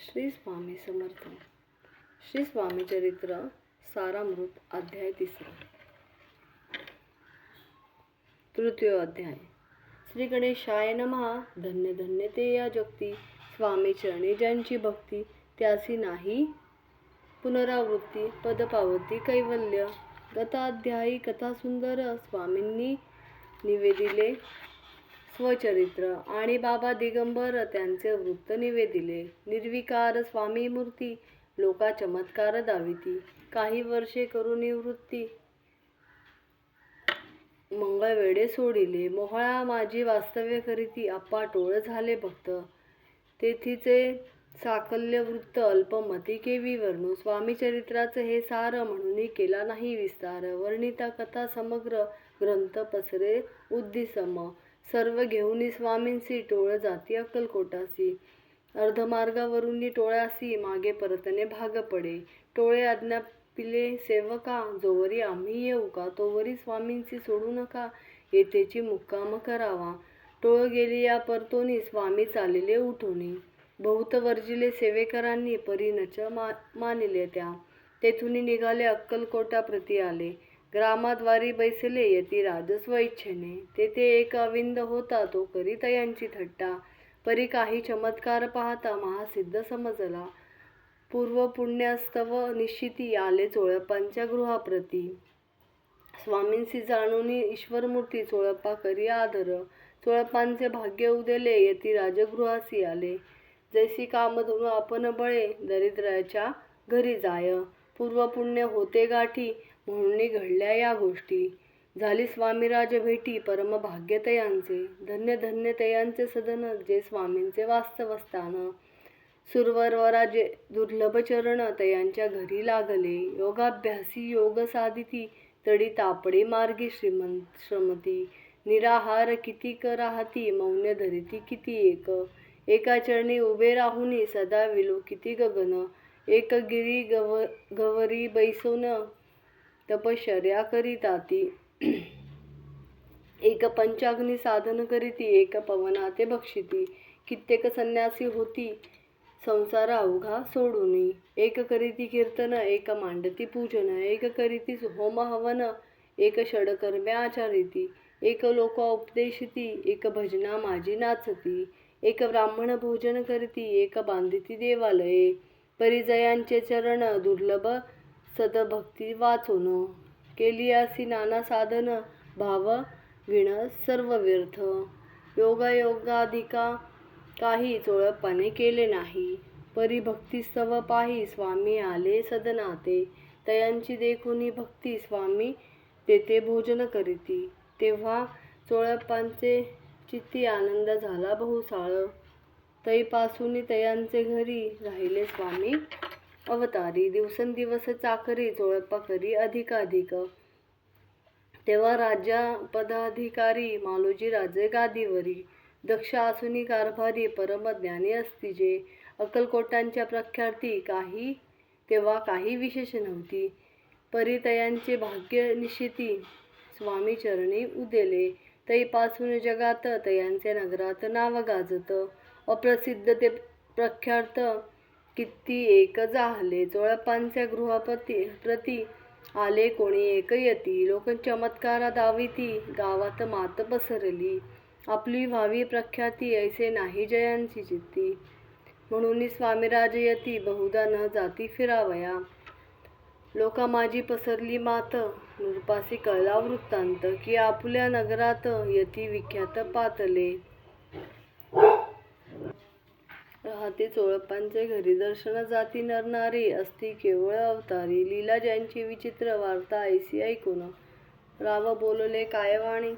श्री स्वामी समर्थ. श्री स्वामी चरित्र सारामृत अध्याय 3. तृतीय अध्याय. श्री गणेशाय नमः. धन्य धन्य ते या जगती, स्वामी चरणी ज्यांची भक्ती, त्यासी नाही पुनरावृत्ती. पद पावती कैवल्य. गताध्यायी कथा सुंदर. स्वामींनी निवेदिले स्वचरित्र आणि बाबा दिगंबर त्यांचे वृत्त निवेदिले. निर्विकार स्वामी मूर्ती, लोका चमत्कार दाविती. काही वर्षे करून निवृत्ती, मंगळवेढे सोडिले. मोहळा माझी वास्तव्य करीती, आप्पा टोळ झाले भक्त. तेथीचे साकल्य वृत्त अल्पमती केवी वर्णू. स्वामी चरित्राचे हे सार, म्हणून केला नाही विस्तार. वर्णिता कथा समग्र, ग्रंथ पसरे उद्दिसम. सर्व घेऊनी स्वामींसी, टोळ जाती अक्कलकोटासी. अर्धमार्गावरून टोळ्यासी, मागे परतणे भाग पडे. टोळे आज्ञापिले सेवका, जोवरी आम्ही येऊ का, तोवरी स्वामींसी सोडू नका, येथेची मुक्काम करावा. टोळ गेली या परतोनी, स्वामी चालिले उठोनी. बहुत वर्जिले सेवेकरांनी, परी नच मानिले त्या. तेथून निघाले अक्कलकोटा प्रती आले. ग्रामाद्वारी बैसले यती राज स्वइच्छेने. तेथे एक अविंद होता, तो करी तयांची थट्टा. परी काही चमत्कार पाहता, महासिद्ध समजला. पूर्व पुण्यास्तव निश्चिती, आले चोळप्पांच्या गृहाप्रती. स्वामींसी जाणून ईश्वरमूर्ती, चोळप्पा करी आदर. चोळप्पांचे भाग्य उदेले, यती राजगृहासी आले. जैसी कामधनु आपण बळे, दरिद्राच्या घरी जाय. पूर्व पुण्य होते गाठी, म्हणून घडल्या या गोष्टी. झाली स्वामीराज भेटी, परम भाग्य तयांचे. धन्य धन्य तयांचे सदन, जे स्वामींचे वास्तवस्थान. सुरवराजे दुर्लभ चरण, तयांच्या घरी लागले. योगाभ्यासी योग साधिती, तडी तापडे मार्गी श्रमती. निराहार कितीक राहती, मौन धरिती किती एक. एका चरणी उभे राहुनी, सदा विलोकिती गगन. एक गिरी गवरी बैसोन, तपश्चर्या करीताती. एक पंचाग्नी साधन करीती, एक पवनाते भक्षिती. कित्येक संन्यासी होती, संसार अवघा सोडूनी. एक करीती कीर्तन, एक मांडती पूजन. एक करीती होम हवन, एक षडकर्मे आचरिती. एक लोकोपदेशिती, एक भजना माझी नाचती. एक ब्राह्मण भोजन करीती, एक बांधिती देवालये. परिजयांचे चरण, दुर्लभ सदभक्ती वाचून. केली असी नाना साधन, भाव विण सर्व व्यर्थ. योगायोगाधिका काही, चोळप्पाने केले नाही. परिभक्तीस्तव पाही, स्वामी आले सदनाते. तयांची देखुनी भक्ती, स्वामी तेथे भोजन करीती. तेव्हा चोळप्पांचे चित्ती आनंद झाला बहुसाळ. तैपासून तयांचे घरी राहिले स्वामी अवतारी. दिवसेंदिवस चाकरी, चोळप्पा करी अधिकाधिक. तेव्हा राज्यपदाधिकारी, मालोजी राजे गादीवरी. दक्ष आसुनी कारभारी, परमज्ञानी असती जे. अक्कलकोटांच्या प्रख्याती, तेव्हा काही विशेष नव्हती. परितयांचे भाग्य निश्चिती, स्वामी चरणी उदेले. तैपासून जगात, तयांचे नगरात नाव गाजत. अप्रसिद्ध ते प्रख्यात, किती एक जाहले. चोळप्पांच्या गृहाप्रती आले कोणी एक यती. लोक चमत्कार दाविती, गावात मात पसरली. आपली व्हावी प्रख्याती, ऐसे नाही जयांची चित्ती. म्हणून स्वामीराज यती, बहुधा न जाती फिरावया. लोका माझी पसरली मात, नृपासी कळला वृत्तांत. की आपुल्या नगरात, यती विख्यात पातले. राहते चोळप्पांचे घरी, दर्शन जाती नरनारी. असती केवळ अवतारी, लीला ज्यांची विचित्र, वार्ता ऐसी ऐकून. राव बोलले काय वाणी.